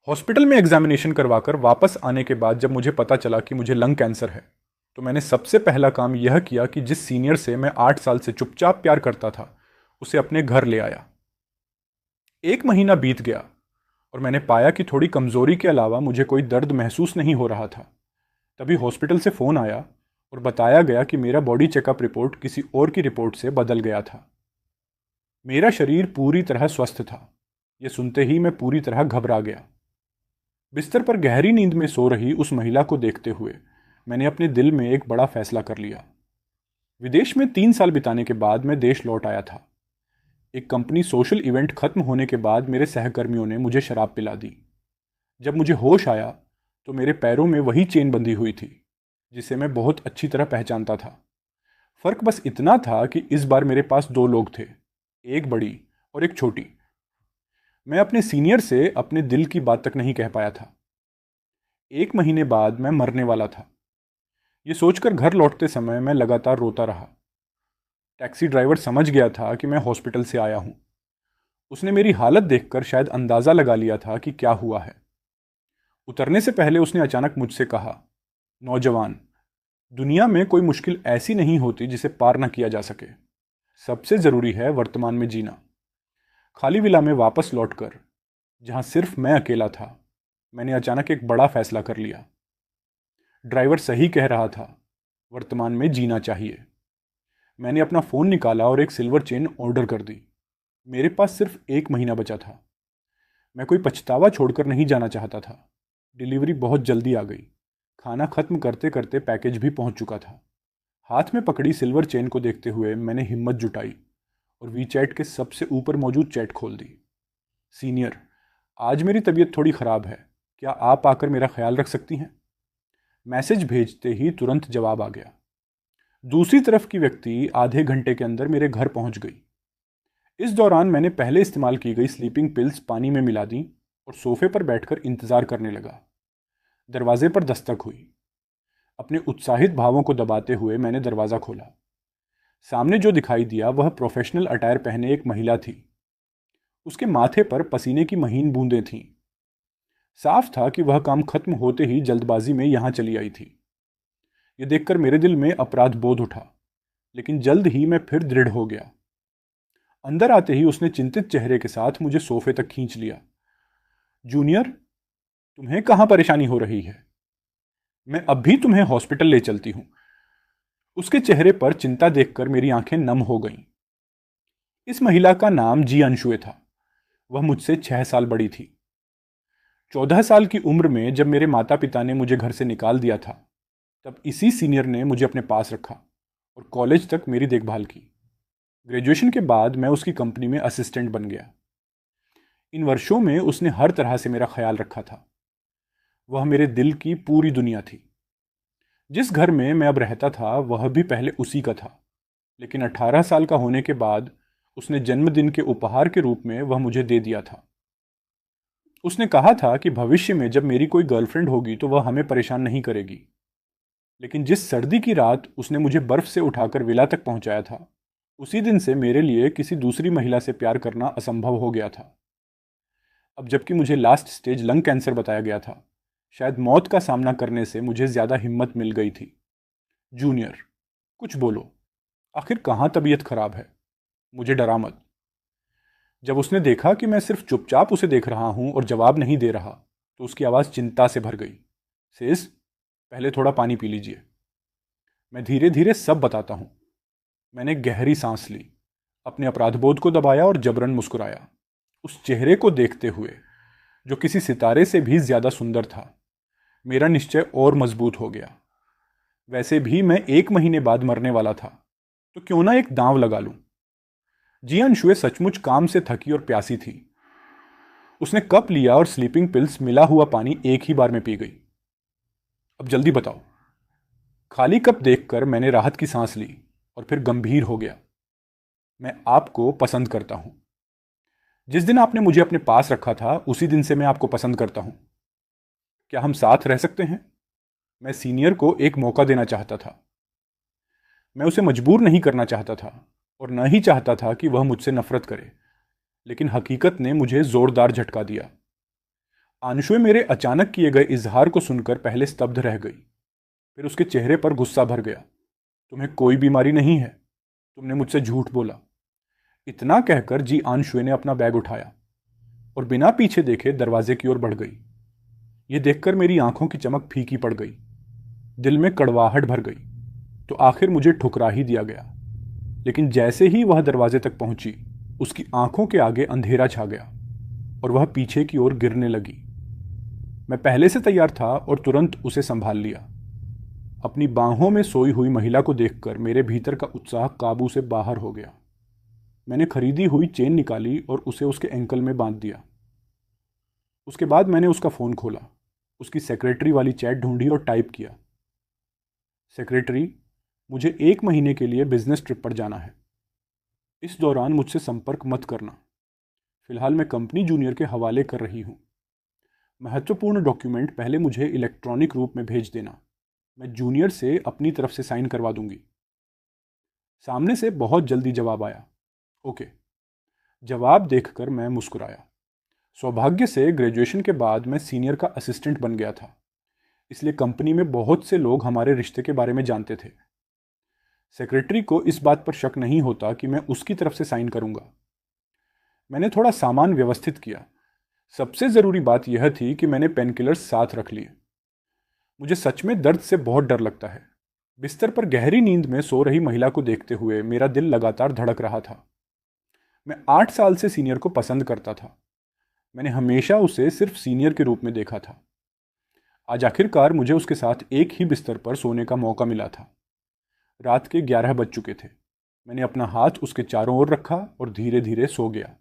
Hospital में examination करवाकर वापस आने के बाद जब मुझे पता चला कि मुझे लंग कैंसर है, तो मैंने सबसे पहला काम यह किया कि जिस सीनियर से मैं 8 साल से चुपचाप प्यार करता था, उसे अपने घर ले आया। एक महीना बीत गया और मैंने पाया कि थोड़ी कमजोरी के अलावा मुझे कोई दर्द महसूस नहीं हो रहा था। तभी हॉस्पिटल से फ़ोन आया और बताया गया कि मेरा बॉडी चेकअप रिपोर्ट किसी और की रिपोर्ट से बदल गया था। मेरा शरीर पूरी तरह स्वस्थ था। यह सुनते ही मैं पूरी तरह घबरा गया। बिस्तर पर गहरी नींद में सो रही उस महिला को देखते हुए मैंने अपने दिल में एक बड़ा फैसला कर लिया। विदेश में 3 साल बिताने के बाद मैं देश लौट आया था। एक कंपनी सोशल इवेंट खत्म होने के बाद मेरे सहकर्मियों ने मुझे शराब पिला दी। जब मुझे होश आया तो मेरे पैरों में वही चेन बंधी हुई थी जिसे मैं बहुत अच्छी तरह पहचानता था। फर्क बस इतना था कि इस बार मेरे पास दो लोग थे, एक बड़ी और एक छोटी। मैं अपने सीनियर से अपने दिल की बात तक नहीं कह पाया था। एक महीने बाद मैं मरने वाला था। ये सोचकर घर लौटते समय मैं लगातार रोता रहा। टैक्सी ड्राइवर समझ गया था कि मैं हॉस्पिटल से आया हूं। उसने मेरी हालत देखकर शायद अंदाजा लगा लिया था कि क्या हुआ है। उतरने से पहले उसने अचानक मुझसे कहा, नौजवान, दुनिया में कोई मुश्किल ऐसी नहीं होती जिसे पार न किया जा सके। सबसे जरूरी है वर्तमान में जीना। खाली विला में वापस लौटकर, जहां सिर्फ मैं अकेला था, मैंने अचानक एक बड़ा फैसला कर लिया। ड्राइवर सही कह रहा था, वर्तमान में जीना चाहिए। मैंने अपना फ़ोन निकाला और एक सिल्वर चेन ऑर्डर कर दी। मेरे पास सिर्फ एक महीना बचा था। मैं कोई पछतावा छोड़कर नहीं जाना चाहता था। डिलीवरी बहुत जल्दी आ गई। खाना खत्म करते करते पैकेज भी पहुंच चुका था। हाथ में पकड़ी सिल्वर चेन को देखते हुए मैंने हिम्मत जुटाई और वीचैट के सबसे ऊपर मौजूद चैट खोल दी। सीनियर, आज मेरी तबीयत थोड़ी ख़राब है, क्या आप आकर मेरा ख्याल रख सकती हैं? मैसेज भेजते ही तुरंत जवाब आ गया। दूसरी तरफ की व्यक्ति आधे घंटे के अंदर मेरे घर पहुंच गई। इस दौरान मैंने पहले इस्तेमाल की गई स्लीपिंग पिल्स पानी में मिला दी और सोफे पर बैठकर इंतजार करने लगा। दरवाजे पर दस्तक हुई। अपने उत्साहित भावों को दबाते हुए मैंने दरवाज़ा खोला। सामने जो दिखाई दिया वह प्रोफेशनल अटायर पहने एक महिला थी। उसके माथे पर पसीने की महीन बूंदें थीं। साफ था कि वह काम खत्म होते ही जल्दबाजी में यहां चली आई थी। यह देखकर मेरे दिल में अपराध बोध उठा, लेकिन जल्द ही मैं फिर दृढ़ हो गया। अंदर आते ही उसने चिंतित चेहरे के साथ मुझे सोफे तक खींच लिया। जूनियर, तुम्हें कहां परेशानी हो रही है? मैं अब भी तुम्हें हॉस्पिटल ले चलती हूं। उसके चेहरे पर चिंता देखकर मेरी आंखें नम हो गईं। इस महिला का नाम जी अंशुए था। वह मुझसे 6 साल बड़ी थी। 14 साल की उम्र में जब मेरे माता पिता ने मुझे घर से निकाल दिया था, तब इसी सीनियर ने मुझे अपने पास रखा और कॉलेज तक मेरी देखभाल की। ग्रेजुएशन के बाद मैं उसकी कंपनी में असिस्टेंट बन गया। इन वर्षों में उसने हर तरह से मेरा ख्याल रखा था। वह मेरे दिल की पूरी दुनिया थी। जिस घर में मैं अब रहता था वह भी पहले उसी का था, लेकिन 18 साल का होने के बाद उसने जन्मदिन के उपहार के रूप में वह मुझे दे दिया था। उसने कहा था कि भविष्य में जब मेरी कोई गर्लफ्रेंड होगी तो वह हमें परेशान नहीं करेगी। लेकिन जिस सर्दी की रात उसने मुझे बर्फ से उठाकर विला तक पहुंचाया था, उसी दिन से मेरे लिए किसी दूसरी महिला से प्यार करना असंभव हो गया था। अब जबकि मुझे लास्ट स्टेज लंग कैंसर बताया गया था, शायद मौत का सामना करने से मुझे ज्यादा हिम्मत मिल गई थी। जूनियर, कुछ बोलो, आखिर कहाँ तबीयत खराब है? मुझे डरा मत। जब उसने देखा कि मैं सिर्फ चुपचाप उसे देख रहा हूं और जवाब नहीं दे रहा, तो उसकी आवाज़ चिंता से भर गई। सेस, पहले थोड़ा पानी पी लीजिए। मैं धीरे धीरे सब बताता हूं। मैंने गहरी सांस ली, अपने अपराधबोध को दबाया और जबरन मुस्कुराया। उस चेहरे को देखते हुए, जो किसी सितारे से भी ज्यादा सुंदर था, मेरा निश्चय और मजबूत हो गया। वैसे भी मैं एक महीने बाद मरने वाला था, तो क्यों ना एक दांव लगा लूं। जियान शुए सचमुच काम से थकी और प्यासी थी। उसने कप लिया और स्लीपिंग पिल्स मिला हुआ पानी एक ही बार में पी गई। अब जल्दी बताओ। खाली कप देखकर मैंने राहत की सांस ली और फिर गंभीर हो गया। मैं आपको पसंद करता हूं। जिस दिन आपने मुझे अपने पास रखा था उसी दिन से मैं आपको पसंद करता हूं। क्या हम साथ रह सकते हैं? मैं सीनियर को एक मौका देना चाहता था। मैं उसे मजबूर नहीं करना चाहता था और न ही चाहता था कि वह मुझसे नफरत करे, लेकिन हकीकत ने मुझे जोरदार झटका दिया। आनशुए मेरे अचानक किए गए इजहार को सुनकर पहले स्तब्ध रह गई, फिर उसके चेहरे पर गुस्सा भर गया। तुम्हें कोई बीमारी नहीं है, तुमने मुझसे झूठ बोला। इतना कहकर जी आनशुए ने अपना बैग उठाया और बिना पीछे देखे दरवाजे की ओर बढ़ गई। यह देखकर मेरी आंखों की चमक फीकी पड़ गई, दिल में कड़वाहट भर गई। तो आखिर मुझे ठुकरा ही दिया गया। लेकिन जैसे ही वह दरवाजे तक पहुंची, उसकी आंखों के आगे अंधेरा छा गया और वह पीछे की ओर गिरने लगी। मैं पहले से तैयार था और तुरंत उसे संभाल लिया। अपनी बाहों में सोई हुई महिला को देखकर मेरे भीतर का उत्साह काबू से बाहर हो गया। मैंने खरीदी हुई चेन निकाली और उसे उसके एंकल में बांध दिया। उसके बाद मैंने उसका फ़ोन खोला, उसकी सेक्रेटरी वाली चैट ढूंढी और टाइप किया, सेक्रेटरी, मुझे 1 महीने के लिए बिजनेस ट्रिप पर जाना है। इस दौरान मुझसे संपर्क मत करना। फिलहाल मैं कंपनी जूनियर के हवाले कर रही हूँ। महत्वपूर्ण डॉक्यूमेंट पहले मुझे इलेक्ट्रॉनिक रूप में भेज देना। मैं जूनियर से अपनी तरफ से साइन करवा दूंगी। सामने से बहुत जल्दी जवाब आया, ओके। जवाब देखकर मैं मुस्कुराया। सौभाग्य से ग्रेजुएशन के बाद मैं सीनियर का असिस्टेंट बन गया था, इसलिए कंपनी में बहुत से लोग हमारे रिश्ते के बारे में जानते थे। सेक्रेटरी को इस बात पर शक नहीं होता कि मैं उसकी तरफ से साइन करूंगा। मैंने थोड़ा सामान व्यवस्थित किया। सबसे ज़रूरी बात यह थी कि मैंने पेनकिलर्स साथ रख लिए। मुझे सच में दर्द से बहुत डर लगता है। बिस्तर पर गहरी नींद में सो रही महिला को देखते हुए मेरा दिल लगातार धड़क रहा था। मैं 8 साल से सीनियर को पसंद करता था। मैंने हमेशा उसे सिर्फ सीनियर के रूप में देखा था। आज आखिरकार मुझे उसके साथ एक ही बिस्तर पर सोने का मौका मिला था। रात के 11 बज चुके थे। मैंने अपना हाथ उसके चारों ओर रखा और धीरे धीरे सो गया।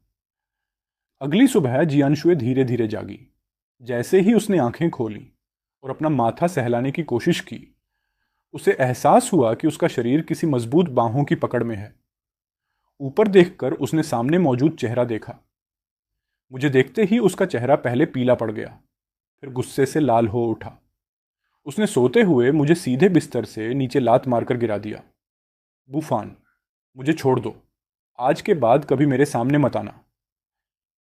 अगली सुबह जियानशुए धीरे धीरे जागी। जैसे ही उसने आंखें खोली और अपना माथा सहलाने की कोशिश की, उसे एहसास हुआ कि उसका शरीर किसी मजबूत बाहों की पकड़ में है। ऊपर देखकर उसने सामने मौजूद चेहरा देखा। मुझे देखते ही उसका चेहरा पहले पीला पड़ गया, फिर गुस्से से लाल हो उठा। उसने सोते हुए मुझे सीधे बिस्तर से नीचे लात मारकर गिरा दिया। बूफान, मुझे छोड़ दो। आज के बाद कभी मेरे सामने मत आना।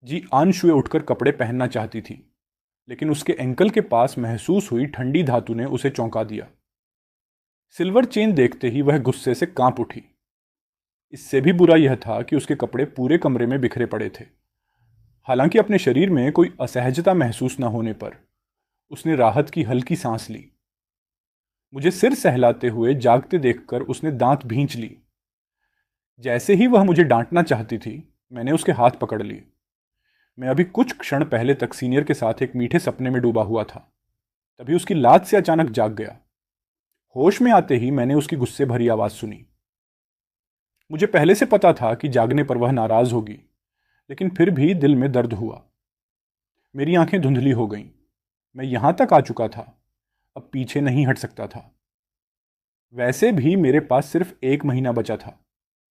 जी आनशुए उठकर कपड़े पहनना चाहती थी, लेकिन उसके एंकल के पास महसूस हुई ठंडी धातु ने उसे चौंका दिया। सिल्वर चेन देखते ही वह गुस्से से कांप उठी। इससे भी बुरा यह था कि उसके कपड़े पूरे कमरे में बिखरे पड़े थे। हालांकि अपने शरीर में कोई असहजता महसूस न होने पर उसने राहत की हल्की सांस ली। मुझे सिर सहलाते हुए जागते देखकर उसने दांत भींच ली। जैसे ही वह मुझे डांटना चाहती थी, मैंने उसके हाथ पकड़ लिए। मैं अभी कुछ क्षण पहले तक सीनियर के साथ एक मीठे सपने में डूबा हुआ था, तभी उसकी लात से अचानक जाग गया। होश में आते ही मैंने उसकी गुस्से भरी आवाज सुनी। मुझे पहले से पता था कि जागने पर वह नाराज होगी, लेकिन फिर भी दिल में दर्द हुआ। मेरी आंखें धुंधली हो गईं। मैं यहां तक आ चुका था, अब पीछे नहीं हट सकता था। वैसे भी मेरे पास सिर्फ 1 महीना बचा था।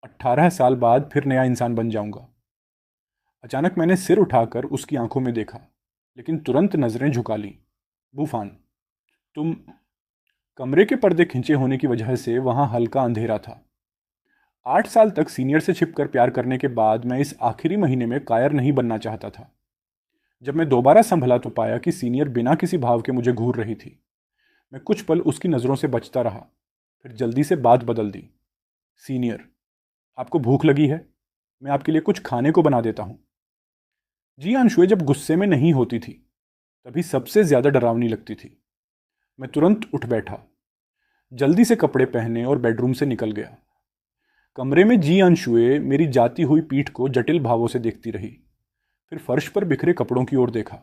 18 साल बाद फिर नया इंसान बन जाऊंगा। अचानक मैंने सिर उठाकर उसकी आंखों में देखा, लेकिन तुरंत नजरें झुका ली। बूफान, तुम। कमरे के पर्दे खिंचे होने की वजह से वहां हल्का अंधेरा था। 8 साल तक सीनियर से छिपकर प्यार करने के बाद मैं इस आखिरी महीने में कायर नहीं बनना चाहता था। जब मैं दोबारा संभला तो पाया कि सीनियर बिना किसी भाव के मुझे घूर रही थी। मैं कुछ पल उसकी नज़रों से बचता रहा, फिर जल्दी से बात बदल दी। सीनियर, आपको भूख लगी है? मैं आपके लिए कुछ खाने को बना देता हूँ। जी अंशुए जब गुस्से में नहीं होती थी, तभी सबसे ज़्यादा डरावनी लगती थी। मैं तुरंत उठ बैठा, जल्दी से कपड़े पहने और बेडरूम से निकल गया। कमरे में जी अंशुए मेरी जाती हुई पीठ को जटिल भावों से देखती रही, फिर फर्श पर बिखरे कपड़ों की ओर देखा।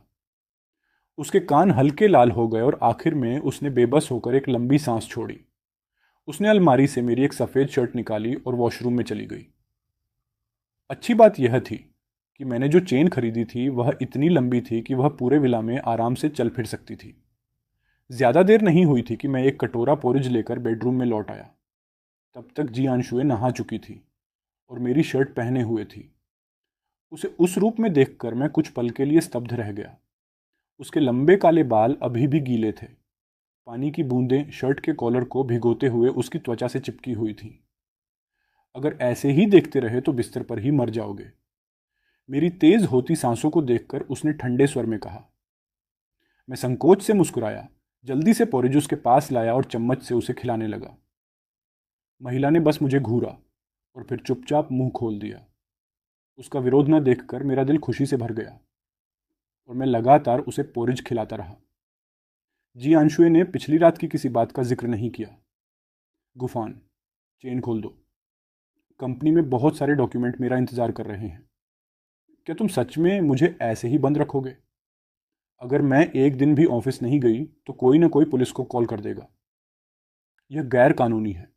उसके कान हल्के लाल हो गए और आखिर में उसने बेबस होकर एक लंबी सांस छोड़ी। उसने अलमारी से मेरी एक सफ़ेद शर्ट निकाली और वॉशरूम में चली गई। अच्छी बात यह थी कि मैंने जो चेन खरीदी थी वह इतनी लंबी थी कि वह पूरे विला में आराम से चल फिर सकती थी। ज़्यादा देर नहीं हुई थी कि मैं एक कटोरा पोरिज लेकर बेडरूम में लौट आया। तब तक जी अंशुए नहा चुकी थी और मेरी शर्ट पहने हुए थी। उसे उस रूप में देखकर मैं कुछ पल के लिए स्तब्ध रह गया। उसके लंबे काले बाल अभी भी गीले थे। पानी की बूंदें शर्ट के कॉलर को भिगोते हुए उसकी त्वचा से चिपकी हुई थीं। अगर ऐसे ही देखते रहे तो बिस्तर पर ही मर जाओगे। मेरी तेज होती सांसों को देखकर उसने ठंडे स्वर में कहा, मैं संकोच से मुस्कुराया, जल्दी से पोरिज उसके पास लाया और चम्मच से उसे खिलाने लगा। महिला ने बस मुझे घूरा और फिर चुपचाप मुंह खोल दिया। उसका विरोध न देखकर मेरा दिल खुशी से भर गया और मैं लगातार उसे पोरिज खिलाता रहा। जी अंशुए ने पिछली रात की किसी बात का जिक्र नहीं किया। गुफान, चेन खोल दो। कंपनी में बहुत सारे डॉक्यूमेंट मेरा इंतजार कर रहे हैं। क्या तुम सच में मुझे ऐसे ही बंद रखोगे? अगर मैं एक दिन भी ऑफिस नहीं गई तो कोई ना कोई पुलिस को कॉल कर देगा। यह गैर कानूनी है।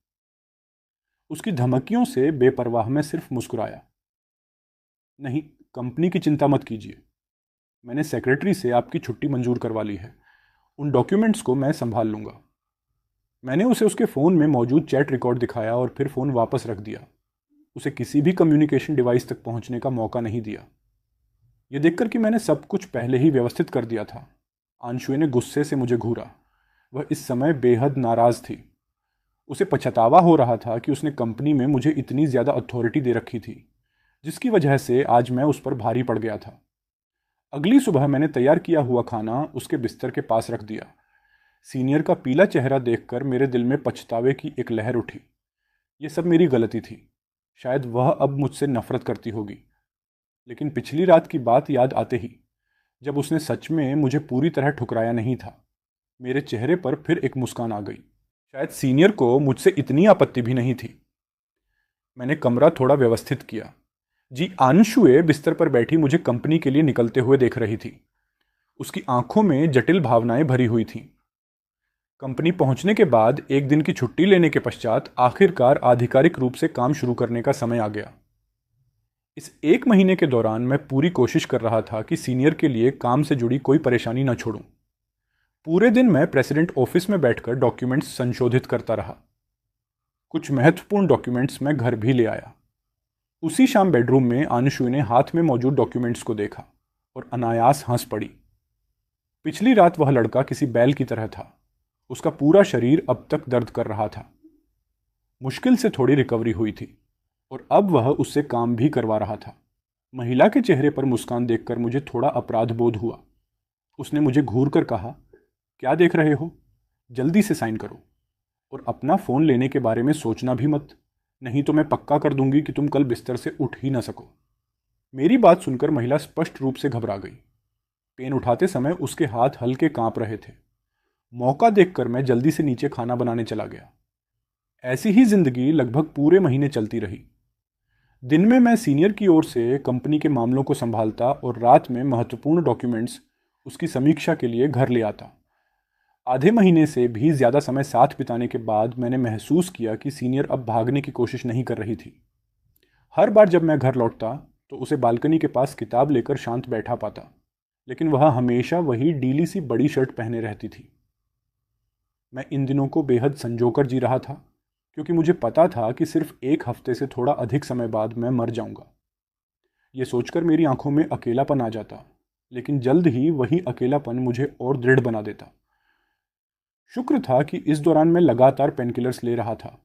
उसकी धमकियों से बेपरवाह मैं सिर्फ मुस्कुराया। नहीं, कंपनी की चिंता मत कीजिए। मैंने सेक्रेटरी से आपकी छुट्टी मंजूर करवा ली है। उन डॉक्यूमेंट्स को मैं संभाल लूंगा। मैंने उसे उसके फ़ोन में मौजूद चैट रिकॉर्ड दिखाया और फिर फ़ोन वापस रख दिया। उसे किसी भी कम्युनिकेशन डिवाइस तक पहुंचने का मौका नहीं दिया। यह देखकर कि मैंने सब कुछ पहले ही व्यवस्थित कर दिया था, आंशुए ने गुस्से से मुझे घूरा। वह इस समय बेहद नाराज़ थी। उसे पछतावा हो रहा था कि उसने कंपनी में मुझे इतनी ज़्यादा अथॉरिटी दे रखी थी, जिसकी वजह से आज मैं उस पर भारी पड़ गया था। अगली सुबह मैंने तैयार किया हुआ खाना उसके बिस्तर के पास रख दिया। सीनियर का पीला चेहरा देखकर मेरे दिल में पछतावे की एक लहर उठी। यह सब मेरी गलती थी। शायद वह अब मुझसे नफरत करती होगी। लेकिन पिछली रात की बात याद आते ही, जब उसने सच में मुझे पूरी तरह ठुकराया नहीं था, मेरे चेहरे पर फिर एक मुस्कान आ गई। शायद सीनियर को मुझसे इतनी आपत्ति भी नहीं थी। मैंने कमरा थोड़ा व्यवस्थित किया। जी आंशुए बिस्तर पर बैठी मुझे कंपनी के लिए निकलते हुए देख रही थी। उसकी आंखों में जटिल भावनाएं भरी हुई थीं। कंपनी पहुंचने के बाद एक दिन की छुट्टी लेने के पश्चात आखिरकार आधिकारिक रूप से काम शुरू करने का समय आ गया। इस एक महीने के दौरान मैं पूरी कोशिश कर रहा था कि सीनियर के लिए काम से जुड़ी कोई परेशानी न छोड़ूं। पूरे दिन मैं प्रेसिडेंट ऑफिस में बैठकर डॉक्यूमेंट्स संशोधित करता रहा। कुछ महत्वपूर्ण डॉक्यूमेंट्स मैं घर भी ले आया। उसी शाम बेडरूम में आंशु ने हाथ में मौजूद डॉक्यूमेंट्स को देखा और अनायास हंस पड़ी। पिछली रात वह लड़का किसी बैल की तरह था। उसका पूरा शरीर अब तक दर्द कर रहा था। मुश्किल से थोड़ी रिकवरी हुई थी और अब वह उससे काम भी करवा रहा था। महिला के चेहरे पर मुस्कान देखकर मुझे थोड़ा अपराध बोध हुआ। उसने मुझे घूर कर कहा, क्या देख रहे हो? जल्दी से साइन करो और अपना फ़ोन लेने के बारे में सोचना भी मत, नहीं तो मैं पक्का कर दूंगी कि तुम कल बिस्तर से उठ ही ना सको। मेरी बात सुनकर महिला स्पष्ट रूप से घबरा गई। पेन उठाते समय उसके हाथ हल्के कांप रहे थे। मौका देखकर मैं जल्दी से नीचे खाना बनाने चला गया। ऐसी ही जिंदगी लगभग पूरे महीने चलती रही। दिन में मैं सीनियर की ओर से कंपनी के मामलों को संभालता और रात में महत्वपूर्ण डॉक्यूमेंट्स उसकी समीक्षा के लिए घर ले आता। आधे महीने से भी ज़्यादा समय साथ बिताने के बाद मैंने महसूस किया कि सीनियर अब भागने की कोशिश नहीं कर रही थी। हर बार जब मैं घर लौटता तो उसे बालकनी के पास किताब लेकर शांत बैठा पाता, लेकिन वह हमेशा वही डीली सी बड़ी शर्ट पहने रहती थी। मैं इन दिनों को बेहद संजोकर जी रहा था, क्योंकि मुझे पता था कि सिर्फ एक हफ्ते से थोड़ा अधिक समय बाद मैं मर जाऊंगा। ये सोचकर मेरी आंखों में अकेलापन आ जाता, लेकिन जल्द ही वही अकेलापन मुझे और दृढ़ बना देता। शुक्र था कि इस दौरान मैं लगातार पेनकिलर्स ले रहा था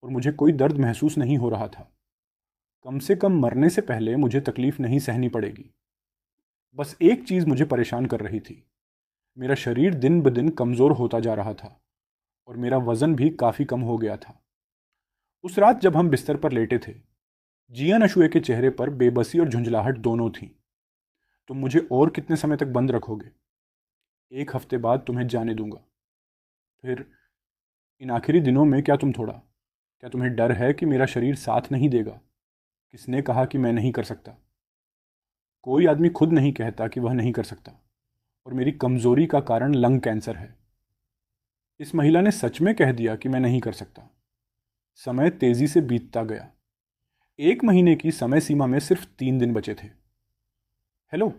और मुझे कोई दर्द महसूस नहीं हो रहा था। कम से कम मरने से पहले मुझे तकलीफ नहीं सहनी पड़ेगी। बस एक चीज़ मुझे परेशान कर रही थी। मेरा शरीर दिन ब दिन कमज़ोर होता जा रहा था और मेरा वज़न भी काफ़ी कम हो गया था। उस रात जब हम बिस्तर पर लेटे थे, जियान अशुए के चेहरे पर बेबसी और झुंझलाहट दोनों थी। तुम मुझे और कितने समय तक बंद रखोगे? एक हफ्ते बाद तुम्हें जाने दूंगा। फिर इन आखिरी दिनों में क्या तुम्हें डर है कि मेरा शरीर साथ नहीं देगा? किसने कहा कि मैं नहीं कर सकता? कोई आदमी खुद नहीं कहता कि वह नहीं कर सकता, और मेरी कमजोरी का कारण लंग कैंसर है। इस महिला ने सच में कह दिया कि मैं नहीं कर सकता। समय तेजी से बीतता गया। एक महीने की समय सीमा में सिर्फ 3 दिन बचे थे। हेलो,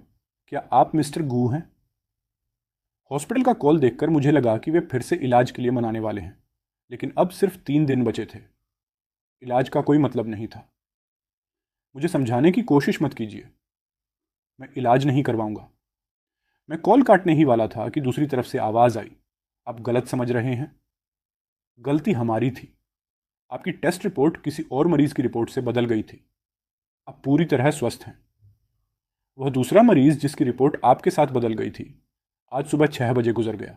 क्या आप मिस्टर गू हैं? हॉस्पिटल का कॉल देखकर मुझे लगा कि वे फिर से इलाज के लिए मनाने वाले हैं, लेकिन अब सिर्फ 3 दिन बचे थे। इलाज का कोई मतलब नहीं था। मुझे समझाने की कोशिश मत कीजिए। मैं इलाज नहीं करवाऊंगा। मैं कॉल काटने ही वाला था कि दूसरी तरफ से आवाज़ आई, आप गलत समझ रहे हैं। गलती हमारी थी। आपकी टेस्ट रिपोर्ट किसी और मरीज की रिपोर्ट से बदल गई थी। आप पूरी तरह स्वस्थ हैं। वह दूसरा मरीज जिसकी रिपोर्ट आपके साथ बदल गई थी, आज सुबह 6 बजे गुजर गया।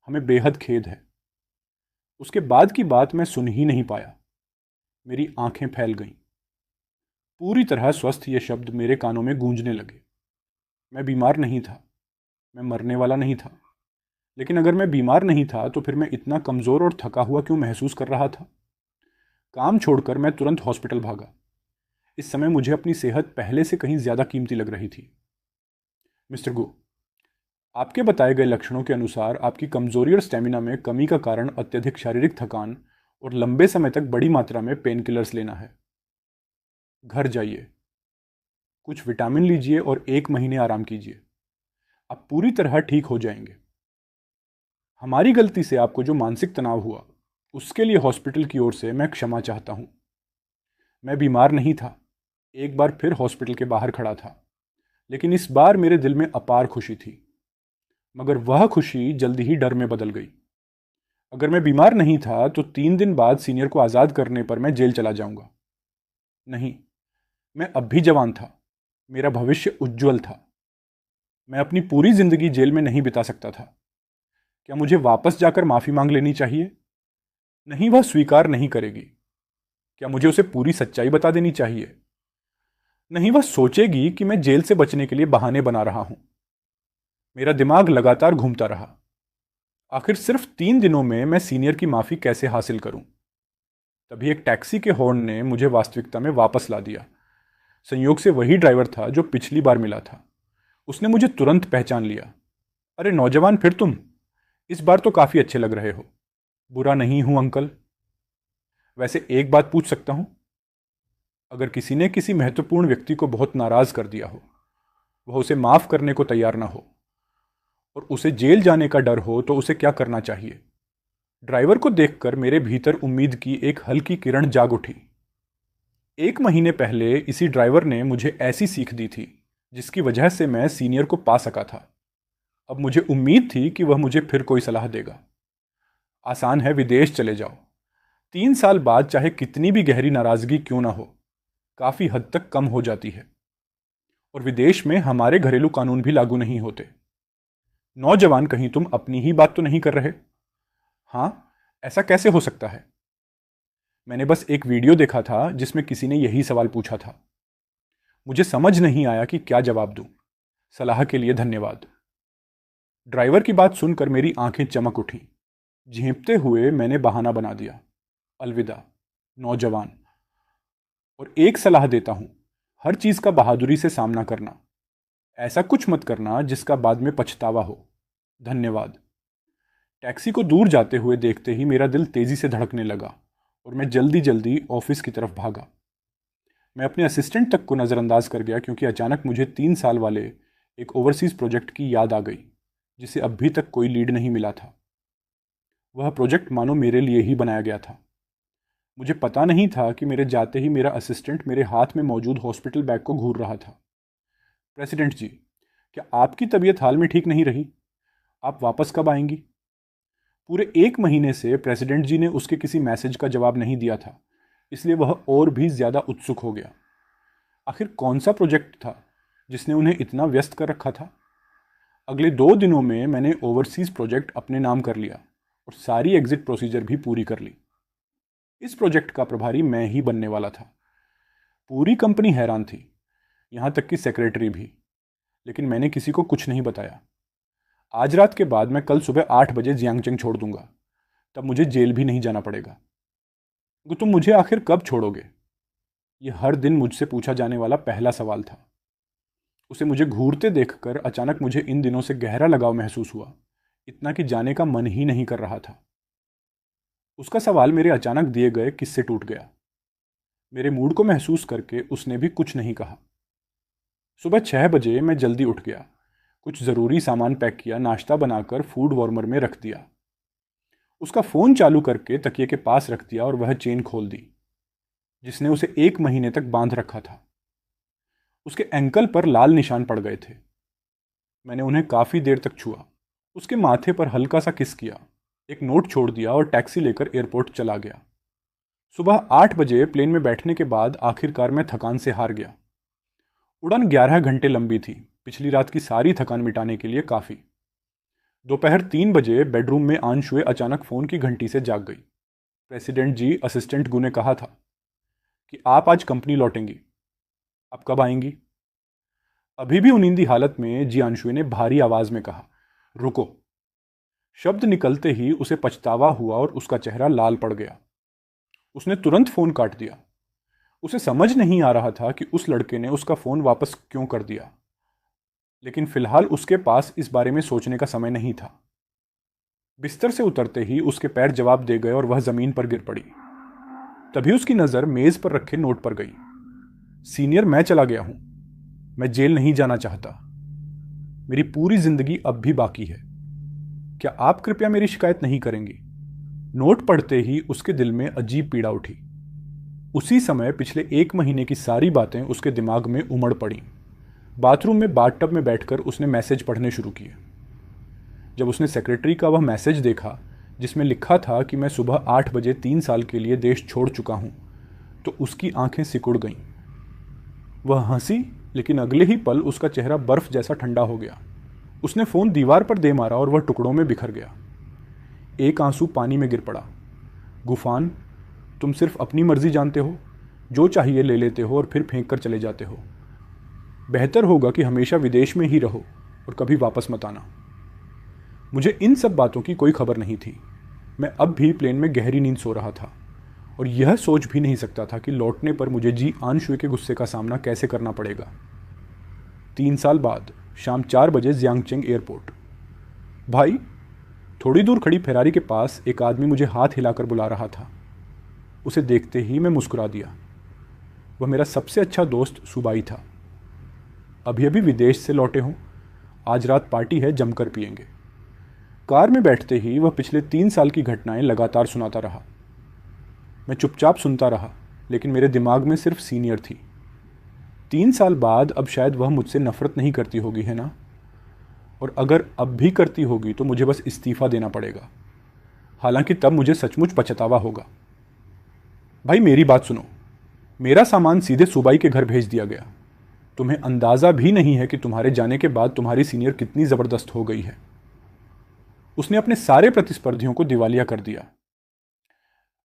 हमें बेहद खेद है। उसके बाद की बात मैं सुन ही नहीं पाया। मेरी आंखें फैल गईं। पूरी तरह स्वस्थ ये शब्द मेरे कानों में गूंजने लगे। मैं बीमार नहीं था, मैं मरने वाला नहीं था। लेकिन अगर मैं बीमार नहीं था तो फिर मैं इतना कमज़ोर और थका हुआ क्यों महसूस कर रहा था? काम छोड़कर मैं तुरंत हॉस्पिटल भागा। इस समय मुझे अपनी सेहत पहले से कहीं ज़्यादा कीमती लग रही थी। मिस्टर गो, आपके बताए गए लक्षणों के अनुसार आपकी कमजोरी और स्टेमिना में कमी का कारण अत्यधिक शारीरिक थकान और लंबे समय तक बड़ी मात्रा में पेन किलर्स लेना है। घर जाइए, कुछ विटामिन लीजिए और 1 महीने आराम कीजिए। आप पूरी तरह ठीक हो जाएंगे। हमारी गलती से आपको जो मानसिक तनाव हुआ उसके लिए हॉस्पिटल की ओर से मैं क्षमा चाहता हूँ। मैं बीमार नहीं था, एक बार फिर हॉस्पिटल के बाहर खड़ा था, लेकिन इस बार मेरे दिल में अपार खुशी थी। मगर वह खुशी जल्दी ही डर में बदल गई। अगर मैं बीमार नहीं था तो 3 दिन बाद सीनियर को आज़ाद करने पर मैं जेल चला जाऊंगा। नहीं, मैं अब भी जवान था। मेरा भविष्य उज्जवल था। मैं अपनी पूरी जिंदगी जेल में नहीं बिता सकता था। क्या मुझे वापस जाकर माफ़ी मांग लेनी चाहिए? नहीं, वह स्वीकार नहीं करेगी। क्या मुझे उसे पूरी सच्चाई बता देनी चाहिए? नहीं, वह सोचेगी कि मैं जेल से बचने के लिए बहाने बना रहा हूं। मेरा दिमाग लगातार घूमता रहा। आखिर सिर्फ 3 दिनों में मैं सीनियर की माफ़ी कैसे हासिल करूं? तभी एक टैक्सी के हॉर्न ने मुझे वास्तविकता में वापस ला दिया। संयोग से वही ड्राइवर था जो पिछली बार मिला था। उसने मुझे तुरंत पहचान लिया। अरे नौजवान, फिर तुम? इस बार तो काफ़ी अच्छे लग रहे हो। बुरा नहीं हूं अंकल। वैसे एक बात पूछ सकता हूं? अगर किसी ने किसी महत्वपूर्ण व्यक्ति को बहुत नाराज कर दिया हो, वह उसे माफ़ करने को तैयार ना हो और उसे जेल जाने का डर हो, तो उसे क्या करना चाहिए? ड्राइवर को देखकर मेरे भीतर उम्मीद की एक हल्की किरण जाग उठी। 1 महीने पहले इसी ड्राइवर ने मुझे ऐसी सीख दी थी जिसकी वजह से मैं सीनियर को पा सका था। अब मुझे उम्मीद थी कि वह मुझे फिर कोई सलाह देगा। आसान है, विदेश चले जाओ। 3 साल बाद चाहे कितनी भी गहरी नाराजगी क्यों ना हो, काफ़ी हद तक कम हो जाती है। और विदेश में हमारे घरेलू कानून भी लागू नहीं होते। नौजवान, कहीं तुम अपनी ही बात तो नहीं कर रहे? हाँ, ऐसा कैसे हो सकता है? मैंने बस एक वीडियो देखा था जिसमें किसी ने यही सवाल पूछा था। मुझे समझ नहीं आया कि क्या जवाब दूं। सलाह के लिए धन्यवाद। ड्राइवर की बात सुनकर मेरी आंखें चमक उठीं। झेंपते हुए मैंने बहाना बना दिया, अलविदा नौजवान। और एक सलाह देता हूं, हर चीज का बहादुरी से सामना करना। ऐसा कुछ मत करना जिसका बाद में पछतावा हो। धन्यवाद। टैक्सी को दूर जाते हुए देखते ही मेरा दिल तेजी से धड़कने लगा और मैं जल्दी जल्दी ऑफिस की तरफ भागा। मैं अपने असिस्टेंट तक को नज़रअंदाज कर गया क्योंकि अचानक मुझे 3 साल वाले एक ओवरसीज़ प्रोजेक्ट की याद आ गई जिसे अभी तक कोई लीड नहीं मिला था। वह प्रोजेक्ट मानो मेरे लिए ही बनाया गया था। मुझे पता नहीं था कि मेरे जाते ही मेरा असिस्टेंट मेरे हाथ में मौजूद हॉस्पिटल बैग को घूर रहा था। प्रेसिडेंट जी, क्या आपकी तबीयत हाल में ठीक नहीं रही? आप वापस कब आएंगी? पूरे 1 महीने से प्रेसिडेंट जी ने उसके किसी मैसेज का जवाब नहीं दिया था, इसलिए वह और भी ज़्यादा उत्सुक हो गया। आखिर कौन सा प्रोजेक्ट था जिसने उन्हें इतना व्यस्त कर रखा था? अगले 2 दिनों में मैंने ओवरसीज़ प्रोजेक्ट अपने नाम कर लिया और सारी एग्जिट प्रोसीजर भी पूरी कर ली। इस प्रोजेक्ट का प्रभारी मैं ही बनने वाला था। पूरी कंपनी हैरान थी, यहाँ तक कि सेक्रेटरी भी। लेकिन मैंने किसी को कुछ नहीं बताया। आज रात के बाद मैं कल सुबह 8 बजे जियांगचंग छोड़ दूंगा। तब मुझे जेल भी नहीं जाना पड़ेगा। तो तुम मुझे आखिर कब छोड़ोगे? यह हर दिन मुझसे पूछा जाने वाला पहला सवाल था। उसे मुझे घूरते देखकर अचानक मुझे इन दिनों से गहरा लगाव महसूस हुआ, इतना कि जाने का मन ही नहीं कर रहा था। उसका सवाल मेरे अचानक दिए गए किस्से टूट गया। मेरे मूड को महसूस करके उसने भी कुछ नहीं कहा। सुबह 6 बजे मैं जल्दी उठ गया, कुछ ज़रूरी सामान पैक किया, नाश्ता बनाकर फूड वार्मर में रख दिया। उसका फ़ोन चालू करके तकिए के पास रख दिया और वह चेन खोल दी जिसने उसे 1 महीने तक बांध रखा था। उसके एंकल पर लाल निशान पड़ गए थे। मैंने उन्हें काफ़ी देर तक छुआ, उसके माथे पर हल्का सा किस किया, एक नोट छोड़ दिया और टैक्सी लेकर एयरपोर्ट चला गया। सुबह 8 बजे प्लेन में बैठने के बाद आखिरकार मैं थकान से हार गया। उड़ान 11 घंटे लंबी थी, पिछली रात की सारी थकान मिटाने के लिए काफ़ी। दोपहर 3 बजे बेडरूम में आंशुए अचानक फ़ोन की घंटी से जाग गई। प्रेसिडेंट जी, असिस्टेंट गु ने कहा था कि आप आज कंपनी लौटेंगी। आप कब आएंगी? अभी भी उनिंदी हालत में जी आंशुए ने भारी आवाज में कहा, रुको। शब्द निकलते ही उसे पछतावा हुआ और उसका चेहरा लाल पड़ गया। उसने तुरंत फ़ोन काट दिया। उसे समझ नहीं आ रहा था कि उस लड़के ने उसका फ़ोन वापस क्यों कर दिया, लेकिन फिलहाल उसके पास इस बारे में सोचने का समय नहीं था। बिस्तर से उतरते ही उसके पैर जवाब दे गए और वह ज़मीन पर गिर पड़ी। तभी उसकी नज़र मेज़ पर रखे नोट पर गई। सीनियर, मैं चला गया हूं। मैं जेल नहीं जाना चाहता। मेरी पूरी जिंदगी अब भी बाकी है। क्या आप कृपया मेरी शिकायत नहीं करेंगी? नोट पढ़ते ही उसके दिल में अजीब पीड़ा उठी। उसी समय पिछले 1 महीने की सारी बातें उसके दिमाग में उमड़ पड़ी। बाथरूम में बाथटब में बैठकर उसने मैसेज पढ़ने शुरू किए। जब उसने सेक्रेटरी का वह मैसेज देखा जिसमें लिखा था कि मैं सुबह 8 बजे 3 साल के लिए देश छोड़ चुका हूं, तो उसकी आंखें सिकुड़ गईं। वह हंसी, लेकिन अगले ही पल उसका चेहरा बर्फ जैसा ठंडा हो गया। उसने फ़ोन दीवार पर दे मारा और वह टुकड़ों में बिखर गया। एक आंसू पानी में गिर पड़ा। गुफान, तुम सिर्फ अपनी मर्जी जानते हो, जो चाहिए ले लेते हो और फिर फेंक कर चले जाते हो। बेहतर होगा कि हमेशा विदेश में ही रहो और कभी वापस मत आना। मुझे इन सब बातों की कोई खबर नहीं थी। मैं अब भी प्लेन में गहरी नींद सो रहा था और यह सोच भी नहीं सकता था कि लौटने पर मुझे जी आंशुए के गुस्से का सामना कैसे करना पड़ेगा। 3 साल बाद शाम 4 बजे जियांगचेंग एयरपोर्ट। भाई, थोड़ी दूर खड़ी फेरारी के पास एक आदमी मुझे हाथ हिलाकर बुला रहा था। उसे देखते ही मैं मुस्कुरा दिया। वह मेरा सबसे अच्छा दोस्त सुबाई था। अभी अभी विदेश से लौटे हों, आज रात पार्टी है, जमकर पिएंगे। कार में बैठते ही वह पिछले 3 साल की घटनाएं लगातार सुनाता रहा। मैं चुपचाप सुनता रहा, लेकिन मेरे दिमाग में सिर्फ सीनियर थी। 3 साल बाद अब शायद वह मुझसे नफरत नहीं करती होगी, है ना? और अगर अब भी करती होगी तो मुझे बस इस्तीफा देना पड़ेगा। हालांकि तब मुझे सचमुच पछतावा होगा। भाई, मेरी बात सुनो। मेरा सामान सीधे सुबाई के घर भेज दिया गया। तुम्हें अंदाज़ा भी नहीं है कि तुम्हारे जाने के बाद तुम्हारी सीनियर कितनी ज़बरदस्त हो गई है। उसने अपने सारे प्रतिस्पर्धियों को दिवालिया कर दिया।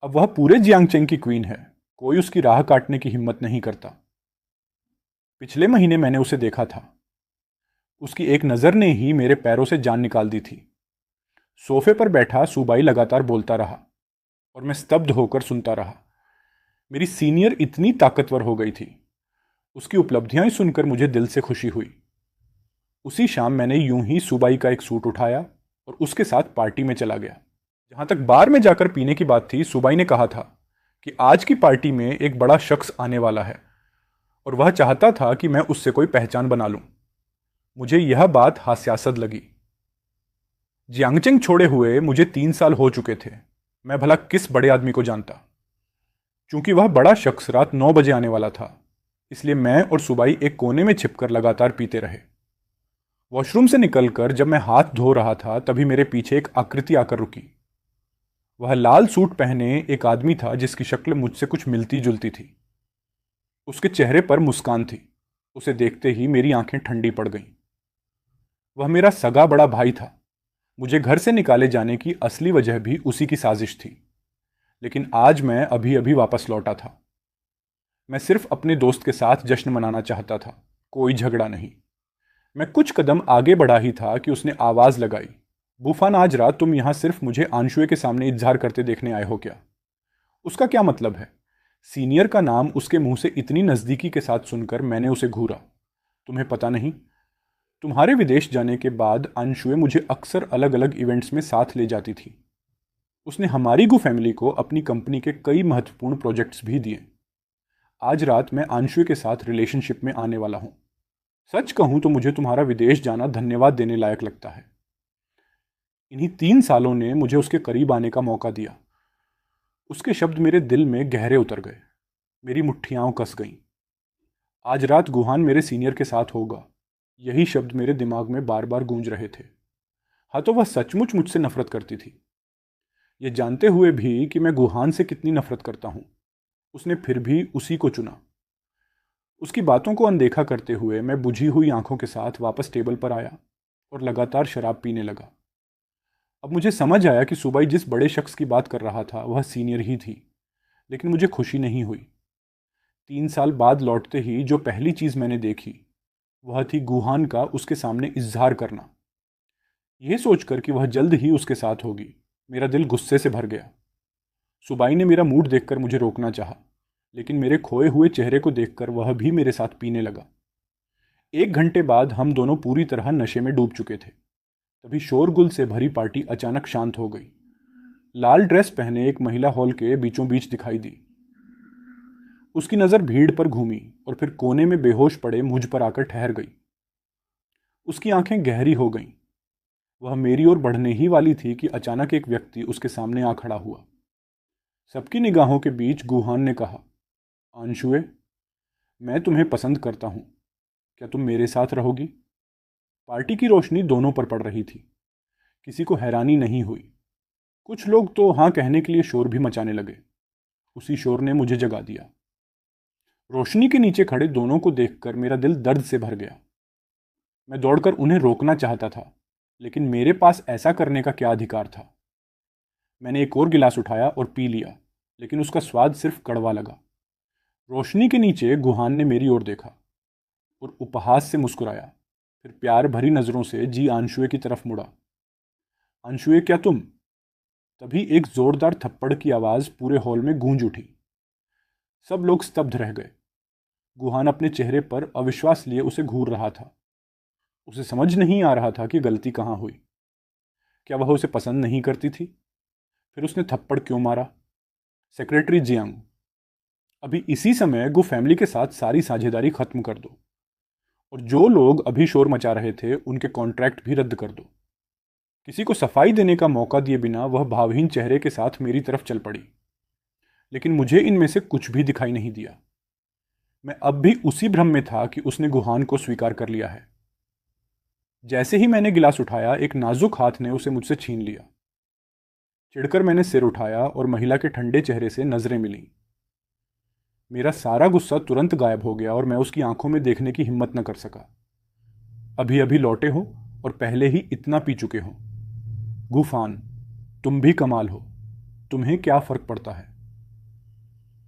अब वह पूरे जियांगचेंग की क्वीन है। कोई उसकी राह काटने की हिम्मत नहीं करता। पिछले महीने मैंने उसे देखा था। उसकी एक नज़र ने ही मेरे पैरों से जान निकाल दी थी। सोफे पर बैठा सुबाई लगातार बोलता रहा और मैं स्तब्ध होकर सुनता रहा। मेरी सीनियर इतनी ताकतवर हो गई थी। उसकी उपलब्धियां सुनकर मुझे दिल से खुशी हुई। उसी शाम मैंने यूं ही सुबाई का एक सूट उठाया और उसके साथ पार्टी में चला गया। जहां तक बार में जाकर पीने की बात थी, सुबाई ने कहा था कि आज की पार्टी में एक बड़ा शख्स आने वाला है और वह चाहता था कि मैं उससे कोई पहचान बना लूं। मुझे यह बात हास्यास्पद लगी। जियांगचेंग छोड़े हुए मुझे 3 साल हो चुके थे। मैं भला किस बड़े आदमी को जानता। चूंकि वह बड़ा शख्स रात 9 बजे आने वाला था, इसलिए मैं और सुबाई एक कोने में छिपकर लगातार पीते रहे। वॉशरूम से निकलकर जब मैं हाथ धो रहा था, तभी मेरे पीछे एक आकृति आकर रुकी। वह लाल सूट पहने एक आदमी था जिसकी शक्ल मुझसे कुछ मिलती जुलती थी। उसके चेहरे पर मुस्कान थी। उसे देखते ही मेरी आंखें ठंडी पड़ गईं। वह मेरा सगा बड़ा भाई था। मुझे घर से निकाले जाने की असली वजह भी उसी की साजिश थी। लेकिन आज मैं अभी अभी वापस लौटा था। मैं सिर्फ अपने दोस्त के साथ जश्न मनाना चाहता था, कोई झगड़ा नहीं। मैं कुछ कदम आगे बढ़ा ही था कि उसने आवाज लगाई, बूफान, आज रात तुम यहां सिर्फ मुझे आंशुए के सामने इजहार करते देखने आए हो क्या? उसका क्या मतलब है? सीनियर का नाम उसके मुंह से इतनी नजदीकी के साथ सुनकर मैंने उसे घूरा। तुम्हें पता नहीं, तुम्हारे विदेश जाने के बाद अंशुए मुझे अक्सर अलग अलग इवेंट्स में साथ ले जाती थी। उसने हमारी गु फैमिली को अपनी कंपनी के कई महत्वपूर्ण प्रोजेक्ट्स भी दिए। आज रात मैं अंशुए के साथ रिलेशनशिप में आने वाला हूं। सच कहूं तो मुझे तुम्हारा विदेश जाना धन्यवाद देने लायक लगता है। इन्हीं 3 सालों ने मुझे उसके करीब आने का मौका दिया। उसके शब्द मेरे दिल में गहरे उतर गए। मेरी मुट्ठियां कस गईं। आज रात गुहान मेरे सीनियर के साथ होगा। यही शब्द मेरे दिमाग में बार बार गूंज रहे थे। हाँ, तो वह सचमुच मुझसे नफरत करती थी। ये जानते हुए भी कि मैं गुहान से कितनी नफरत करता हूं, उसने फिर भी उसी को चुना। उसकी बातों को अनदेखा करते हुए मैं बुझी हुई आंखों के साथ वापस टेबल पर आया और लगातार शराब पीने लगा। अब मुझे समझ आया कि सुबाई जिस बड़े शख्स की बात कर रहा था वह सीनियर ही थी, लेकिन मुझे खुशी नहीं हुई। 3 साल बाद लौटते ही जो पहली चीज़ मैंने देखी वह थी गुहान का उसके सामने इजहार करना। यह सोचकर कि वह जल्द ही उसके साथ होगी, मेरा दिल गुस्से से भर गया। सुबाई ने मेरा मूड देखकर मुझे रोकना चाहा, लेकिन मेरे खोए हुए चेहरे को देखकर वह भी मेरे साथ पीने लगा। 1 घंटे बाद हम दोनों पूरी तरह नशे में डूब चुके थे। तभी शोरगुल से भरी पार्टी अचानक शांत हो गई। लाल ड्रेस पहने एक महिला हॉल के बीचों बीच दिखाई दी। उसकी नज़र भीड़ पर घूमी और फिर कोने में बेहोश पड़े मुझ पर आकर ठहर गई। उसकी आंखें गहरी हो गईं। वह मेरी ओर बढ़ने ही वाली थी कि अचानक एक व्यक्ति उसके सामने आ खड़ा हुआ। सबकी निगाहों के बीच गुहान ने कहा, आंशुए, मैं तुम्हें पसंद करता हूं, क्या तुम मेरे साथ रहोगी? पार्टी की रोशनी दोनों पर पड़ रही थी। किसी को हैरानी नहीं हुई। कुछ लोग तो हाँ कहने के लिए शोर भी मचाने लगे। उसी शोर ने मुझे जगा दिया। रोशनी के नीचे खड़े दोनों को देखकर मेरा दिल दर्द से भर गया। मैं दौड़कर उन्हें रोकना चाहता था, लेकिन मेरे पास ऐसा करने का क्या अधिकार था। मैंने एक और गिलास उठाया और पी लिया, लेकिन उसका स्वाद सिर्फ कड़वा लगा। रोशनी के नीचे गुहान ने मेरी ओर देखा और उपहास से मुस्कुराया, फिर प्यार भरी नज़रों से जी आंशुए की तरफ मुड़ा। आंशुए, क्या तुम? तभी एक जोरदार थप्पड़ की आवाज़ पूरे हॉल में गूंज उठी। सब लोग स्तब्ध रह गए। गुहान अपने चेहरे पर अविश्वास लिए उसे घूर रहा था। उसे समझ नहीं आ रहा था कि गलती कहाँ हुई। क्या वह उसे पसंद नहीं करती थी? फिर उसने थप्पड़ क्यों मारा? सेक्रेटरी जियांग, अभी इसी समय गु फैमिली के साथ सारी साझेदारी खत्म कर दो, और जो लोग अभी शोर मचा रहे थे उनके कॉन्ट्रैक्ट भी रद्द कर दो। किसी को सफाई देने का मौका दिए बिना वह भावहीन चेहरे के साथ मेरी तरफ चल पड़ी, लेकिन मुझे इनमें से कुछ भी दिखाई नहीं दिया। मैं अब भी उसी भ्रम में था कि उसने गुहान को स्वीकार कर लिया है। जैसे ही मैंने गिलास उठाया, एक नाजुक हाथ ने उसे मुझसे छीन लिया। चिढ़कर मैंने सिर उठाया और महिला के ठंडे चेहरे से नजरें मिलीं। मेरा सारा गुस्सा तुरंत गायब हो गया और मैं उसकी आंखों में देखने की हिम्मत न कर सका। अभी अभी लौटे हो और पहले ही इतना पी चुके हो। गुफान, तुम भी कमाल हो। तुम्हें क्या फर्क पड़ता है?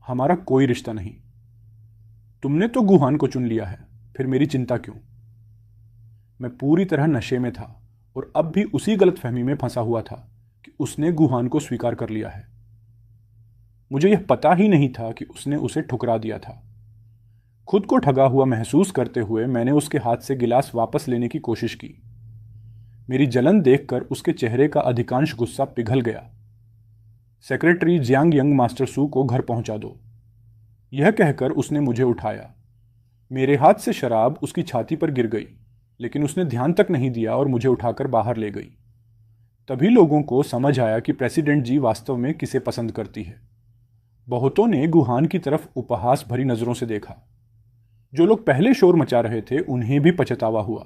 हमारा कोई रिश्ता नहीं। तुमने तो गुहान को चुन लिया है, फिर मेरी चिंता क्यों? मैं पूरी तरह नशे में था और अब भी उसी गलतफहमी में फंसा हुआ था कि उसने गुहान को स्वीकार कर लिया है। मुझे यह पता ही नहीं था कि उसने उसे ठुकरा दिया था। खुद को ठगा हुआ महसूस करते हुए मैंने उसके हाथ से गिलास वापस लेने की कोशिश की। मेरी जलन देखकर उसके चेहरे का अधिकांश गुस्सा पिघल गया। सेक्रेटरी जियांग यंग मास्टर सू को घर पहुंचा दो, यह कहकर उसने मुझे उठाया। मेरे हाथ से शराब उसकी छाती पर गिर गई, लेकिन उसने ध्यान तक नहीं दिया और मुझे उठाकर बाहर ले गई। तभी लोगों को समझ आया कि प्रेसिडेंट जी वास्तव में किसे पसंद करती है। बहुतों ने गुहान की तरफ उपहास भरी नजरों से देखा। जो लोग पहले शोर मचा रहे थे उन्हें भी पछतावा हुआ,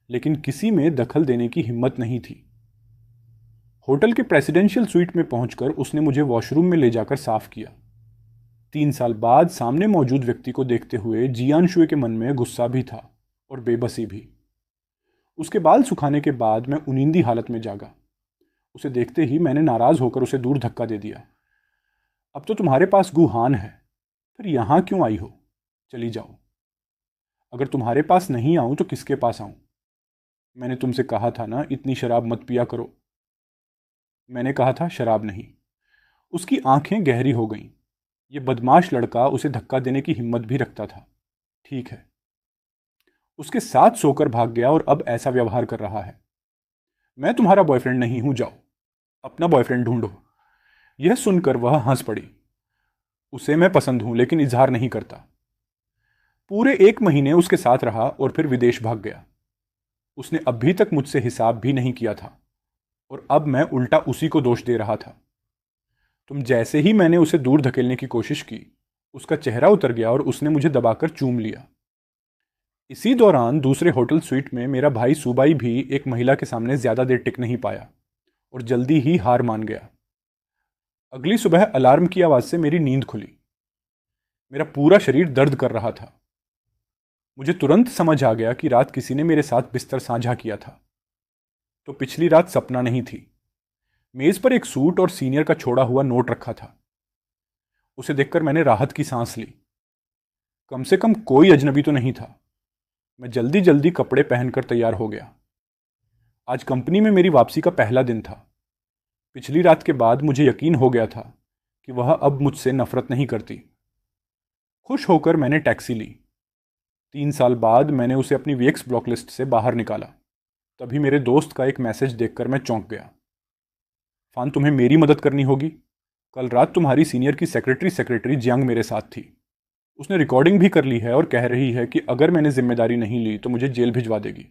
लेकिन किसी में दखल देने की हिम्मत नहीं थी। होटल के प्रेसिडेंशियल स्वीट में पहुंचकर उसने मुझे वॉशरूम में ले जाकर साफ किया। 3 साल बाद सामने मौजूद व्यक्ति को देखते हुए जियानशुए के मन में गुस्सा भी था और बेबसी भी। उसके बाल सुखाने के बाद मैं उनींदी हालत में जागा। उसे देखते ही मैंने नाराज होकर उसे दूर धक्का दे दिया। अब तो तुम्हारे पास गुहान है, फिर यहां क्यों आई हो? चली जाओ। अगर तुम्हारे पास नहीं आऊं तो किसके पास आऊं? मैंने तुमसे कहा था ना, इतनी शराब मत पिया करो। मैंने कहा था शराब नहीं। उसकी आंखें गहरी हो गईं। यह बदमाश लड़का उसे धक्का देने की हिम्मत भी रखता था। ठीक है, उसके साथ सोकर भाग गया और अब ऐसा व्यवहार कर रहा है। मैं तुम्हारा बॉयफ्रेंड नहीं हूं, जाओ अपना बॉयफ्रेंड ढूंढो। यह सुनकर वह हंस पड़ी। उसे मैं पसंद हूं, लेकिन इजहार नहीं करता। पूरे 1 महीने उसके साथ रहा और फिर विदेश भाग गया। उसने अभी तक मुझसे हिसाब भी नहीं किया था और अब मैं उल्टा उसी को दोष दे रहा था। तुम जैसे ही मैंने उसे दूर धकेलने की कोशिश की, उसका चेहरा उतर गया और उसने मुझे दबाकर चूम लिया। इसी दौरान दूसरे होटल स्वीट में मेरा भाई सुबाई भी एक महिला के सामने ज्यादा देर टिक नहीं पाया और जल्दी ही हार मान गया। अगली सुबह अलार्म की आवाज से मेरी नींद खुली। मेरा पूरा शरीर दर्द कर रहा था। मुझे तुरंत समझ आ गया कि रात किसी ने मेरे साथ बिस्तर साझा किया था। तो पिछली रात सपना नहीं थी। मेज पर एक सूट और सीनियर का छोड़ा हुआ नोट रखा था। उसे देखकर मैंने राहत की सांस ली। कम से कम कोई अजनबी तो नहीं था। मैं जल्दी जल्दी कपड़े पहनकर तैयार हो गया। आज कंपनी में मेरी वापसी का पहला दिन था। पिछली रात के बाद मुझे यकीन हो गया था कि वह अब मुझसे नफरत नहीं करती। खुश होकर मैंने टैक्सी ली। 3 साल बाद मैंने उसे अपनी वीएक्स ब्लॉक लिस्ट से बाहर निकाला। तभी मेरे दोस्त का एक मैसेज देखकर मैं चौंक गया। फान, तुम्हें मेरी मदद करनी होगी। कल रात तुम्हारी सीनियर की सेक्रेटरी जियांग मेरे साथ थी। उसने रिकॉर्डिंग भी कर ली है और कह रही है कि अगर मैंने जिम्मेदारी नहीं ली तो मुझे जेल भिजवा देगी।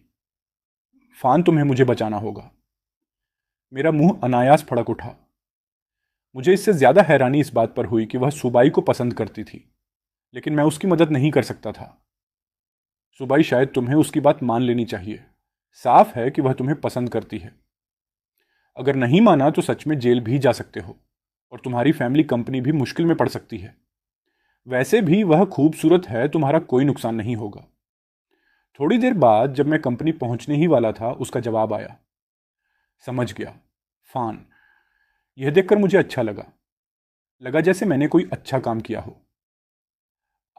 फान, तुम्हें मुझे बचाना होगा। मेरा मुंह अनायास फड़क उठा। मुझे इससे ज्यादा हैरानी इस बात पर हुई कि वह सुबाई को पसंद करती थी, लेकिन मैं उसकी मदद नहीं कर सकता था। सुबाई, शायद तुम्हें उसकी बात मान लेनी चाहिए। साफ है कि वह तुम्हें पसंद करती है। अगर नहीं माना तो सच में जेल भी जा सकते हो और तुम्हारी फैमिली कंपनी भी मुश्किल में पड़ सकती है। वैसे भी वह खूबसूरत है, तुम्हारा कोई नुकसान नहीं होगा। थोड़ी देर बाद जब मैं कंपनी पहुंचने ही वाला था, उसका जवाब आया। समझ गया। फान, यह देखकर मुझे अच्छा लगा। लगा जैसे मैंने कोई अच्छा काम किया हो।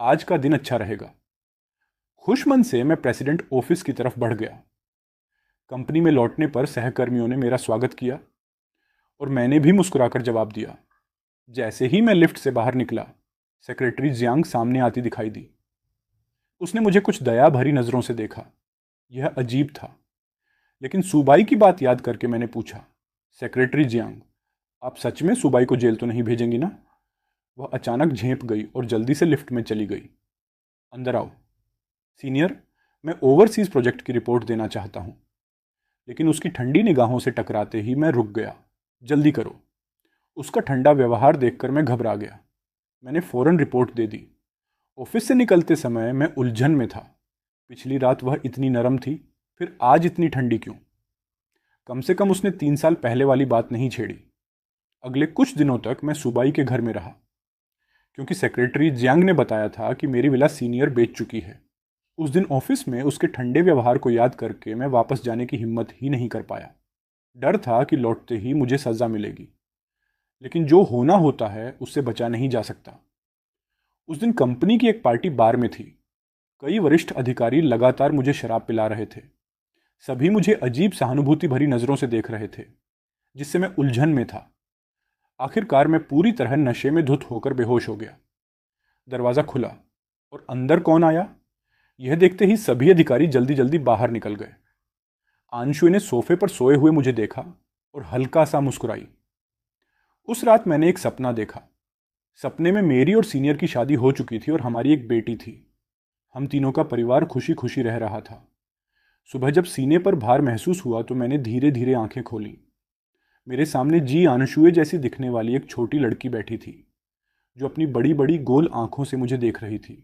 आज का दिन अच्छा रहेगा। खुश मन से मैं प्रेसिडेंट ऑफिस की तरफ बढ़ गया। कंपनी में लौटने पर सहकर्मियों ने मेरा स्वागत किया और मैंने भी मुस्कुराकर जवाब दिया। जैसे ही मैं लिफ्ट से बाहर निकला, सेक्रेटरी जियांग सामने आती दिखाई दी। उसने मुझे कुछ दया भरी नजरों से देखा। यह अजीब था, लेकिन सुबाई की बात याद करके मैंने पूछा, सेक्रेटरी जियांग, आप सच में सुबाई को जेल तो नहीं भेजेंगी ना? वह अचानक झेंप गई और जल्दी से लिफ्ट में चली गई। अंदर आओ। सीनियर, मैं ओवरसीज प्रोजेक्ट की रिपोर्ट देना चाहता हूं। लेकिन उसकी ठंडी निगाहों से टकराते ही मैं रुक गया। जल्दी करो। उसका ठंडा व्यवहार देखकर मैं घबरा गया। मैंने फौरन रिपोर्ट दे दी। ऑफिस से निकलते समय मैं उलझन में था। पिछली रात वह इतनी नरम थी, फिर आज इतनी ठंडी क्यों? कम से कम उसने 3 साल पहले वाली बात नहीं छेड़ी। अगले कुछ दिनों तक मैं सुबाई के घर में रहा, क्योंकि सेक्रेटरी जियांग ने बताया था कि मेरी विला सीनियर बेच चुकी है। उस दिन ऑफिस में उसके ठंडे व्यवहार को याद करके मैं वापस जाने की हिम्मत ही नहीं कर पाया। डर था कि लौटते ही मुझे सजा मिलेगी, लेकिन जो होना होता है उससे बचा नहीं जा सकता। उस दिन कंपनी की एक पार्टी बार में थी। कई वरिष्ठ अधिकारी लगातार मुझे शराब पिला रहे थे। सभी मुझे अजीब सहानुभूति भरी नजरों से देख रहे थे, जिससे मैं उलझन में था। आखिरकार मैं पूरी तरह नशे में धुत होकर बेहोश हो गया। दरवाजा खुला और अंदर कौन आया, यह देखते ही सभी अधिकारी जल्दी जल्दी बाहर निकल गए। आंशु ने सोफे पर सोए हुए मुझे देखा और हल्का सा मुस्कुराई। उस रात मैंने एक सपना देखा। सपने में मेरी और सीनियर की शादी हो चुकी थी और हमारी एक बेटी थी। हम तीनों का परिवार खुशी खुशी रह रहा था। सुबह जब सीने पर भार महसूस हुआ तो मैंने धीरे धीरे आंखें खोली। मेरे सामने जी आनशुए जैसी दिखने वाली एक छोटी लड़की बैठी थी, जो अपनी बड़ी बड़ी गोल आंखों से मुझे देख रही थी।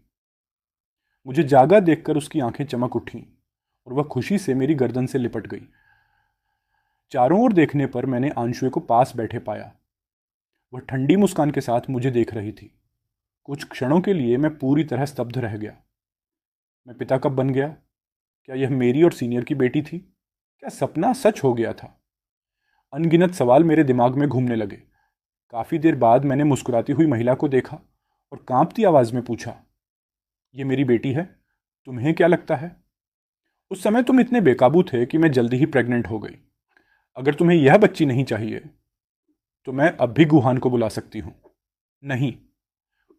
मुझे जागा देखकर उसकी आंखें चमक उठीं और वह खुशी से मेरी गर्दन से लिपट गई। चारों ओर देखने पर मैंने आंशुए को पास बैठे पाया। वह ठंडी मुस्कान के साथ मुझे देख रही थी। कुछ क्षणों के लिए मैं पूरी तरह स्तब्ध रह गया। मैं पिता कब बन गया? क्या यह मेरी और सीनियर की बेटी थी? क्या सपना सच हो गया था? अनगिनत सवाल मेरे दिमाग में घूमने लगे। काफी देर बाद मैंने मुस्कुराती हुई महिला को देखा और कांपती आवाज में पूछा, यह मेरी बेटी है? तुम्हें क्या लगता है? उस समय तुम इतने बेकाबू थे कि मैं जल्दी ही प्रेग्नेंट हो गई। अगर तुम्हें यह बच्ची नहीं चाहिए तो मैं अब भी गुहान को बुला सकती हूं। नहीं।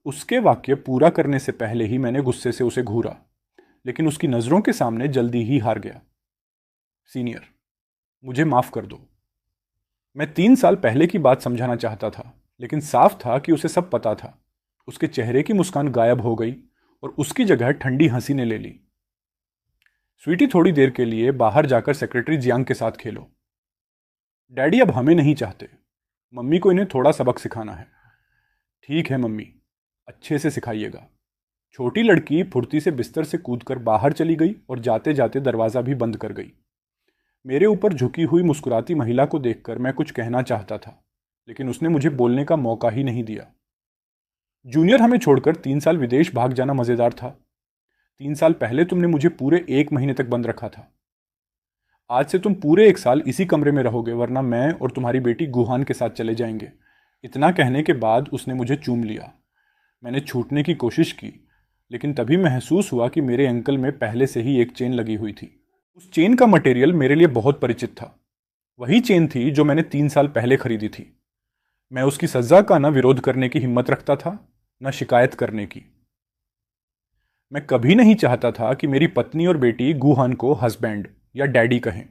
उसके वाक्य पूरा करने से पहले ही मैंने गुस्से से उसे घूरा, लेकिन उसकी नजरों के सामने जल्दी ही हार गया। सीनियर, मुझे माफ कर दो। मैं 3 साल पहले की बात समझाना चाहता था, लेकिन साफ था कि उसे सब पता था। उसके चेहरे की मुस्कान गायब हो गई और उसकी जगह ठंडी हंसी ने ले ली। स्वीटी, थोड़ी देर के लिए बाहर जाकर सेक्रेटरी जियांग के साथ खेलो। डैडी अब हमें नहीं चाहते। मम्मी को इन्हें थोड़ा सबक सिखाना है। ठीक है मम्मी, अच्छे से सिखाइएगा। छोटी लड़की फुर्ती से बिस्तर से कूदकर बाहर चली गई और जाते जाते दरवाजा भी बंद कर गई। मेरे ऊपर झुकी हुई मुस्कुराती महिला को देखकर मैं कुछ कहना चाहता था, लेकिन उसने मुझे बोलने का मौका ही नहीं दिया। जूनियर, हमें छोड़कर 3 साल विदेश भाग जाना मजेदार था। 3 साल पहले तुमने मुझे पूरे 1 महीने तक बंद रखा था। आज से तुम पूरे 1 साल इसी कमरे में रहोगे, वरना मैं और तुम्हारी बेटी गुहान के साथ चले जाएंगे। इतना कहने के बाद उसने मुझे चूम लिया। मैंने छूटने की कोशिश की, लेकिन तभी महसूस हुआ कि मेरे एंकल में पहले से ही एक चेन लगी हुई थी। उस चेन का मटेरियल मेरे लिए बहुत परिचित था। वही चेन थी जो मैंने 3 साल पहले खरीदी थी। मैं उसकी सजा का न विरोध करने की हिम्मत रखता था, न शिकायत करने की। मैं कभी नहीं चाहता था कि मेरी पत्नी और बेटी गुहान को हस्बैंड या डैडी कहें।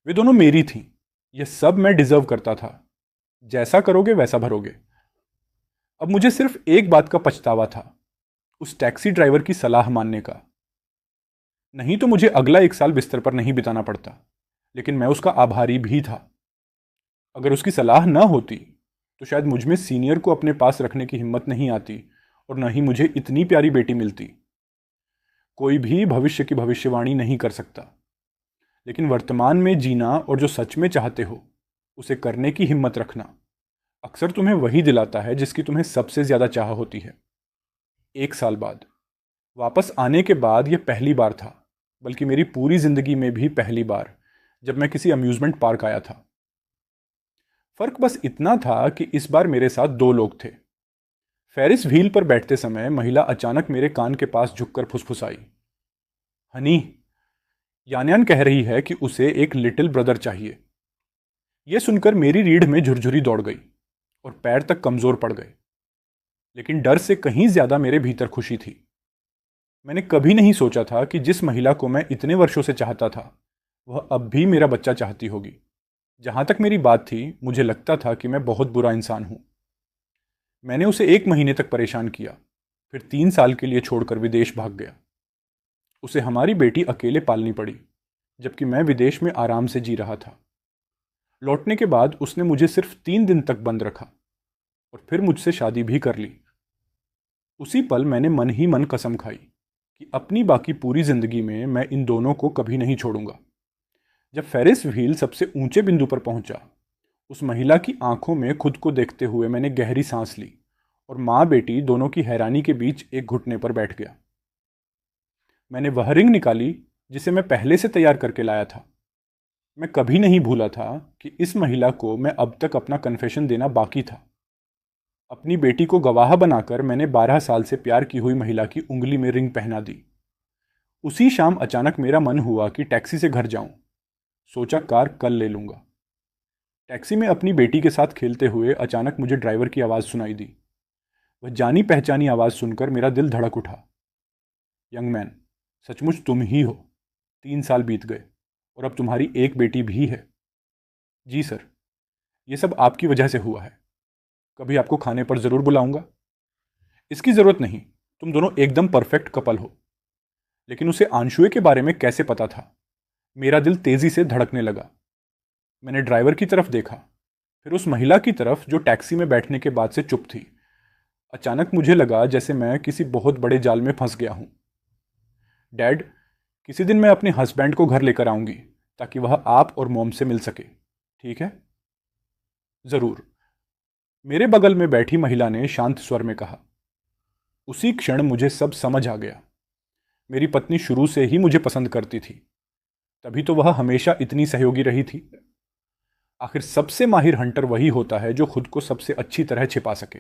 वे दोनों मेरी थीं। यह सब मैं डिजर्व करता था। जैसा करोगे वैसा भरोगे। अब मुझे सिर्फ एक बात का पछतावा था, उस टैक्सी ड्राइवर की सलाह मानने का। नहीं तो मुझे अगला 1 साल बिस्तर पर नहीं बिताना पड़ता, लेकिन मैं उसका आभारी भी था। अगर उसकी सलाह न होती तो शायद मुझमें सीनियर को अपने पास रखने की हिम्मत नहीं आती, और न ही मुझे इतनी प्यारी बेटी मिलती। कोई भी भविष्य की भविष्यवाणी नहीं कर सकता, लेकिन वर्तमान में जीना और जो सच में चाहते हो उसे करने की हिम्मत रखना अक्सर तुम्हें वही दिलाता है जिसकी तुम्हें सबसे ज्यादा चाह होती है। 1 साल बाद वापस आने के बाद यह पहली बार था, बल्कि मेरी पूरी जिंदगी में भी पहली बार, जब मैं किसी अम्यूजमेंट पार्क आया था। फर्क बस इतना था कि इस बार मेरे साथ 2 लोग थे। फेरिस व्हील पर बैठते समय महिला अचानक मेरे कान के पास झुककर फुसफुसाई, हनी, यान्यान कह रही है कि उसे एक लिटिल ब्रदर चाहिए। यह सुनकर मेरी रीढ़ में झुरझुरी दौड़ गई और पैर तक कमजोर पड़ गए, लेकिन डर से कहीं ज्यादा मेरे भीतर खुशी थी। मैंने कभी नहीं सोचा था कि जिस महिला को मैं इतने वर्षों से चाहता था वह अब भी मेरा बच्चा चाहती होगी। जहां तक मेरी बात थी, मुझे लगता था कि मैं बहुत बुरा इंसान हूं। मैंने उसे 1 महीने तक परेशान किया, फिर 3 साल के लिए छोड़कर विदेश भाग गया। उसे हमारी बेटी अकेले पालनी पड़ी, जबकि मैं विदेश में आराम से जी रहा था। लौटने के बाद उसने मुझे सिर्फ 3 दिन तक बंद रखा और फिर मुझसे शादी भी कर ली। उसी पल मैंने मन ही मन कसम खाई कि अपनी बाकी पूरी जिंदगी में मैं इन दोनों को कभी नहीं छोड़ूंगा। जब फेरिस व्हील सबसे ऊंचे बिंदु पर पहुंचा, उस महिला की आंखों में खुद को देखते हुए मैंने गहरी सांस ली और मां बेटी दोनों की हैरानी के बीच एक घुटने पर बैठ गया। मैंने वह रिंग निकाली जिसे मैं पहले से तैयार करके लाया था। मैं कभी नहीं भूला था कि इस महिला को मैं अब तक अपना कन्फेशन देना बाकी था। अपनी बेटी को गवाह बनाकर मैंने 12 साल से प्यार की हुई महिला की उंगली में रिंग पहना दी। उसी शाम अचानक मेरा मन हुआ कि टैक्सी से घर जाऊं। सोचा कार कल ले लूंगा। टैक्सी में अपनी बेटी के साथ खेलते हुए अचानक मुझे ड्राइवर की आवाज़ सुनाई दी। वह जानी पहचानी आवाज़ सुनकर मेरा दिल धड़क उठा। यंग मैन, सचमुच तुम ही हो। 3 साल बीत गए और अब तुम्हारी एक बेटी भी है। जी सर, ये सब आपकी वजह से हुआ है। कभी आपको खाने पर ज़रूर बुलाऊंगा। इसकी ज़रूरत नहीं, तुम दोनों एकदम परफेक्ट कपल हो। लेकिन उसे आंशुए के बारे में कैसे पता था? मेरा दिल तेज़ी से धड़कने लगा। मैंने ड्राइवर की तरफ देखा, फिर उस महिला की तरफ जो टैक्सी में बैठने के बाद से चुप थी। अचानक मुझे लगा जैसे मैं किसी बहुत बड़े जाल में फंस गया हूं। डैड, किसी दिन मैं अपने हस्बैंड को घर लेकर आऊंगी ताकि वह आप और मॉम से मिल सके, ठीक है? जरूर, मेरे बगल में बैठी महिला ने शांत स्वर में कहा। उसी क्षण मुझे सब समझ आ गया। मेरी पत्नी शुरू से ही मुझे पसंद करती थी, तभी तो वह हमेशा इतनी सहयोगी रही थी। आखिर सबसे माहिर हंटर वही होता है जो खुद को सबसे अच्छी तरह छिपा सके।